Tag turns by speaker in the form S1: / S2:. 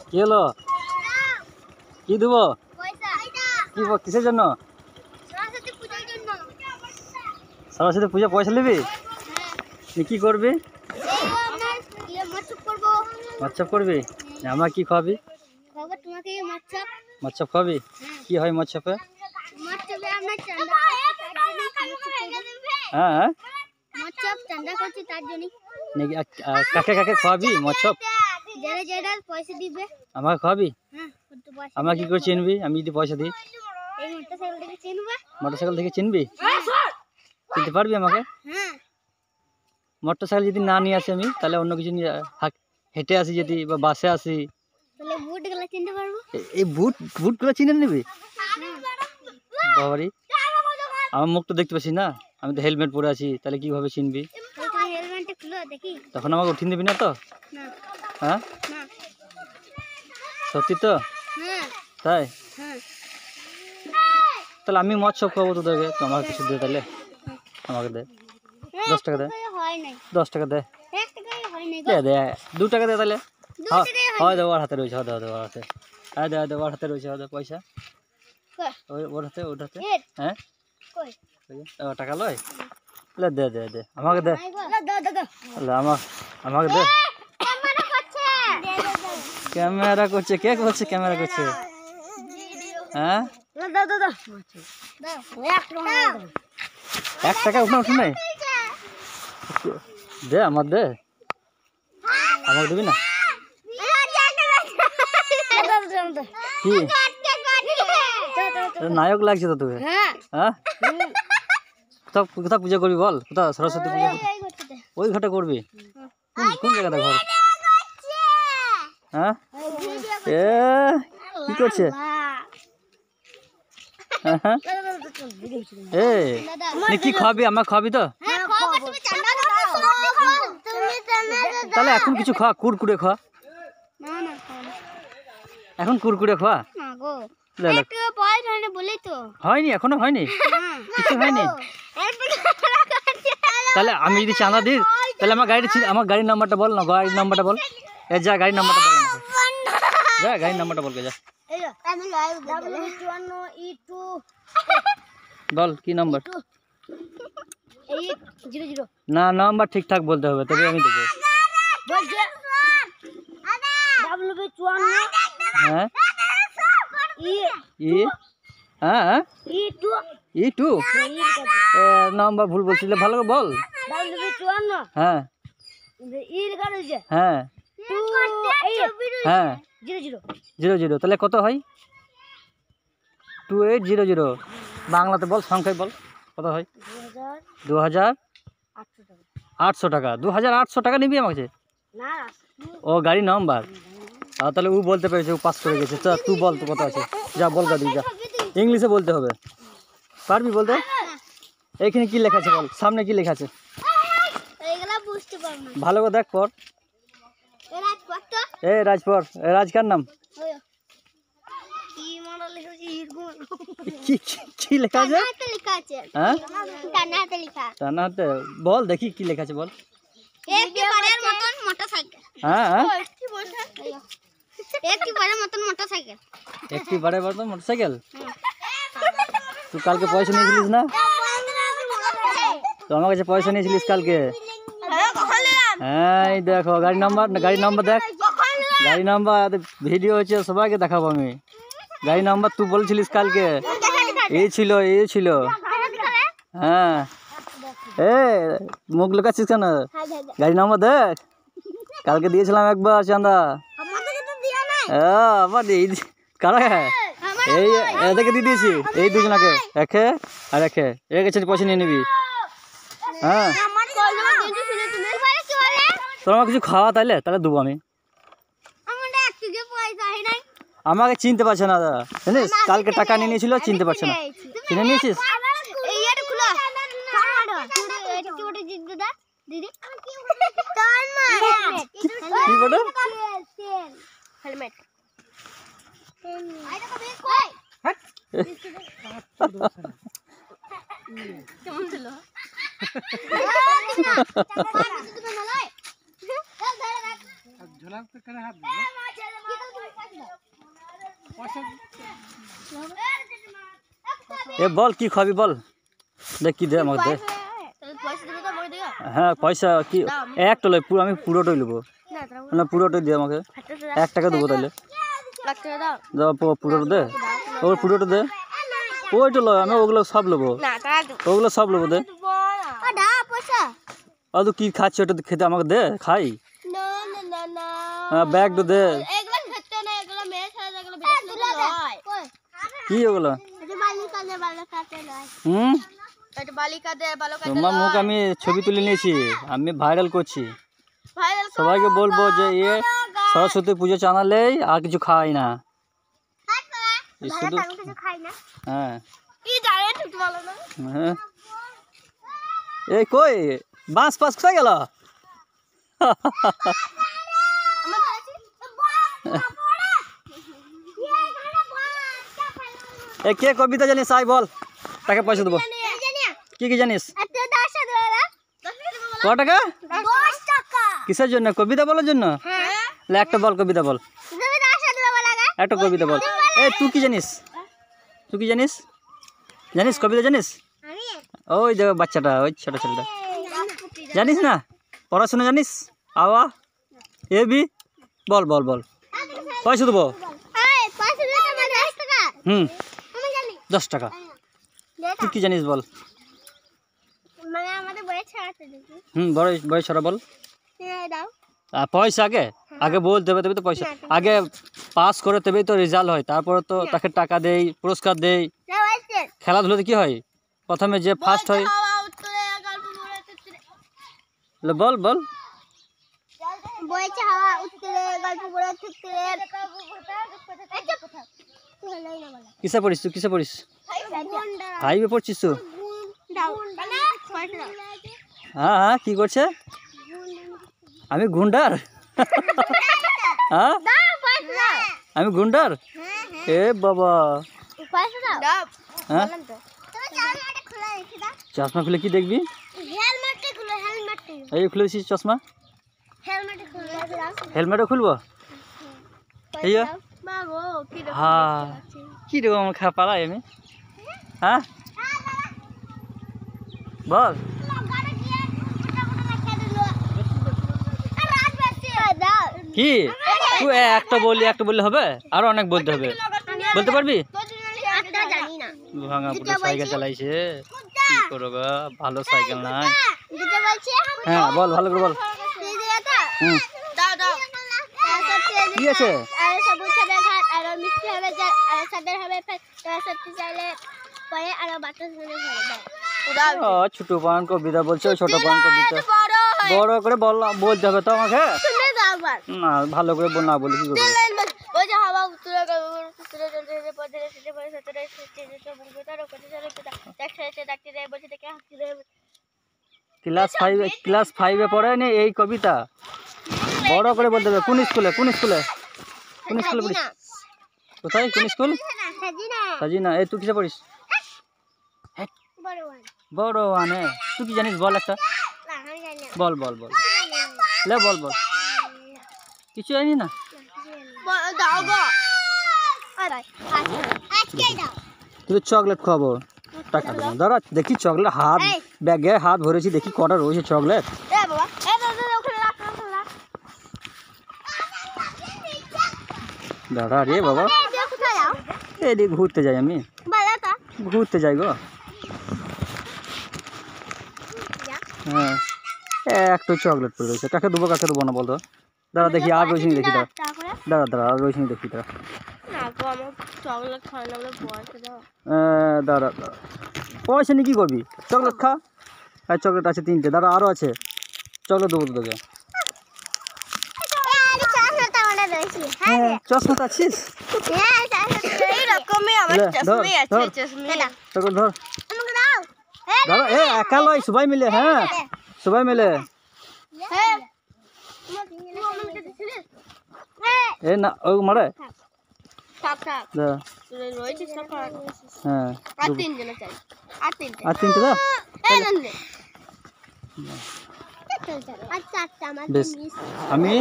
S1: কি হলো? কি দেবো? কি কিসের জন্য? সরস্বতী পূজা পয়সা নিবি? কি করবি? মচ্ছপ করবি? আমার কি খাওয়াবি? মচ্ছপ খাওয়াবি? কি হয় মচ্ছপে? হ্যাঁ, কাকে কাকে খাওয়াবি মচ্ছপ? আমাকে খাওয়াবি? আমার কি করে চিনবি আমি যদি পয়সা দিই? মোটরসাইকেল থেকে চিনবি? চিনতে পারবি আমাকে? মোটরসাইকেল যদি না নিয়ে আসি আমি, তাহলে অন্য কিছু নিয়ে হেঁটে আসি যদি, বা বাসে আসি, এই বুটগুলো চিনে নিবি? বাবারি, আমার মুখ তো দেখতে পাচ্ছি না, আমি তো হেলমেট পরে আছি, তাহলে কিভাবে চিনবি? তখন আমাকে উঠিয়ে দিবি না তো? হ্যাঁ, সত্যি তো? তাই? তাহলে আমি মচ্ছপ খাবো তোদেরকে, তো আমাকে কিছু দে, তাহলে আমাকে দে 10 টাকা দে, 10 টাকা দে, দে 2 টাকা দে, তাহলে হয় দে, ওর হাতে রয়েছে, হয় দে ওর হাতে, হ্যাঁ দে ওর হাতে রয়েছে, হয় পয়সা ওর হাতে, ওর হাতে। হ্যাঁ, টাকা লয়, দে দে দে আমাকে দে, আমাকে দে। ক্যামেরা করছে? কে করছে ক্যামেরা করছে? হ্যাঁ, 1 টাকা উঠে নাই, দে আমার দে, আমাকে দিবি না? কি নায়ক লাগছে তো তোকে? হ্যাঁ, কোথা পূজা করবি বল? কোথা সরস্বতী পূজা? ওই ঘাটে করবি? কোন জায়গাটা ঘর? হ্যাঁ, কি করছে? কি খাওয়াবি? আমার খাওয়াবি তো? তাহলে এখন কিছু খাওয়া, কুরকুরে খাওয়া, এখন কুরকুরে খাওয়া। হয়নি, এখনো হয়নি, কিছু হয়নি। তাহলে আমি যদি চাঁদা দিই, তাহলে আমার গাড়ির নাম্বারটা বল না, গাড়ির নাম্বারটা বল। যা গাড়ির নাম্বারটা বল আমাকে, যা গাড়ির নাম্বারটা বলকে, যা বল কি নাম্বার? না, নাম্বার ঠিকঠাক বলতে হবে, তবে আমি দেবো। হ্যাঁ, হ্যাঁ, E2 নাম্বার ভুল বলছিলে, ভালো করে বল। হ্যাঁ, হ্যাঁ, হ্যাঁ, 00, তাহলে কত হয়? 2800 বাংলাতে বল, সংখ্যায় বল, কত হয়? 2800 টাকা। 2800 টাকা নিবি আমাকে? ও গাড়ি নাম্বার, তাহলে ও বলতে পেরেছে, ও পাস করে গেছে। তুই বল তো কত আছে, যা বল গাড়ি, যা ইংলিশে বলতে হবে, পারবি বলতে? এইখানে কি লেখা আছে বল, সামনে কি লেখা আছে? ভালো করে দেখ পর। রাজপর, রাজকার নাম কি লেখা আছে? হ্যাঁ, টানাতে বল দেখি কি লেখা আছে বল। হ্যাঁ, একটি বারের মতন মোটরসাইকেল। তুই কালকে পয়সা নিয়েছিলিস না? তো আমার কাছে পয়সা নিয়েছিলিস কালকে? হ্যাঁ, দেখো গাড়ি নাম্বার দেখ, গাড়ি নাম্বার ভিডিও হচ্ছে, সবাইকে দেখাবো আমি। গাড়ি নাম্বার তুই বলছিলিস কালকে, এই ছিল। হ্যাঁ, মুখ লুকাচ্ছিস কেন? গাড়ি নাম্বার দেখ, কালকে দিয়েছিলাম একবার চাঁদা। কারা? এই এদেরকে দিয়ে দিয়েছি, এই দুজনাকে, একে আর একে পয়সা নিয়ে নিবি। হ্যাঁ, তোর আমার কিছু খাওয়া, তাহলে দেবো আমি। আমাকে চিনতে পারছে না দাদা, জানিস কালকে টাকা নিয়ে নিয়েছিল, চিনতে পারছে না। চিনে নিয়েছিস? কি বলো? কেমন ছিল? এ বল কি খাবি বল, দেখ কি দে আমাকে দে। হ্যাঁ পয়সা কি একটা লই, পুরো আমি পুরোটাই নেবো না, পুরোটাই দে আমাকে, 1 টাকা দেবো তাহলে। দাও পুরোটা দে, ওর পুরোটা দে, ওইটা লয়, আমি ওগুলো সব নেবো, ওগুলো সব নেবো দে। আর তুই কি খাচ্ছি ওটা খেতে আমাকে দে, খাই। হ্যাঁ ব্যাগটা দে। কি ওগুলো? তোমার মুখ আমি ছবি তুলে নিয়েছি, আমি ভাইরাল করছি, সবাইকে বলবো যে এ সরস্বতী পুজো চানালেই আর কিছু খাই না শুধু। হ্যাঁ হ্যাঁ এই কই বাঁশ পাস কোথায় গেল? এ কে কবিতা জানিস আই বল, টাকা পয়সা দেবো। কি কি জানিস? ক টাকা? কিসের জন্য? কবিতা বলার জন্য? একটা বল, কবিতা বল, একটা কবিতা বল। এই তুই কি জানিস? তুই কি জানিস? জানিস কবিতা জানিস? ওই দেখ বাচ্চাটা, ওই ছোট ছেলেটা, জানিস না? পড়াশোনা জানিস? আওয়া এ বি বল বল বল, পয়সা দেবো। 10 টাকা। তুই কি জানিস বল? বয়স ছাড়া বল। পয়সা আগে আগে বলতে হবে, তবে তো পয়সা আগে পাস করে তবেই তো রেজাল্ট হয়, তারপরে তো তাকে টাকা দেই, পুরস্কার দেই। খেলাধুলাতে কি হয়? প্রথমে যে ফার্স্ট হয়। বল বল। কিসে পড়িস তুই? কিসে পড়িস? 5-এ পড়ছিস তুই? হ্যাঁ হ্যাঁ কি করছে? আমি গুন্ডার? হ্যাঁ আমি গুন্ডার? এ বাবা, হ্যাঁ চশমা খুলে কি দেখবি? এই খুলে দিচ্ছিস চশমা, হেলমেটও খুলবো? হ্যাঁ কি দেবো আমার খা পালাই আমি? হ্যাঁ বল। কি তুই একটা বললে হবে? আরো অনেক বলতে হবে, বলতে পারবি? ভাঙা পুরো সাইকেল চালাইছে, কি করবো, ভালো সাইকেল নাই। হ্যাঁ বল ভালো করে বল। কি আছে? ছোট পান কবিতা বলছে, ছোট পান কবিতা বড় করে বলতে হবে তো আমাকে না, ভালো করে না বলি কি করবো? ক্লাস 5-এ পড়েনি এই কবিতা, বড় করে বলতে হবে। কোন স্কুলে? কোন স্কুলে? কোন স্কুলে পড়িস? কোথায়? কোন স্কুল? সাজিনা। এই তুই কিসে পড়িস? বড় ওয়ানে। তুই কি জানিস বল একটা, বল বল বল, লে বল বল। কিছু জানি না? তুই চকলেট খাবো, টাকা দেবো। দাঁড়া দেখি চকলেট, হাত ব্যাগে হাত ভরেছি, দেখি কটা রয়েছে চকলেট। দাঁড়া রে বাবা, এদিকে ঘুরতে যাই, আমি ঘুরতে যাই গো। হ্যাঁ একটু চকলেট পড়ে রয়েছে, কাকে দেবো কাকে দেবো না বলতো? দাঁড়া দেখি আর রয়েছে দেখি, দাঁড়া দাঁড়া দাঁড়া আর রয়েছে দেখি, দাঁড়া দাঁড়া দাঁড়া, পয়সা নিয়ে কি করবি? চকলেট খা। আর চকলেট আছে 3টে, দাঁড়া আরও আছে, চকলেট দেবো তো তোকে। চশমা তো আছিস? ধর দাঁড়া, এ একা লয়, সবাই মিলে। হ্যাঁ সবাই মিলে। এ না ও মারে। হ্যাঁ আর 3টে দাও বেশ। আমি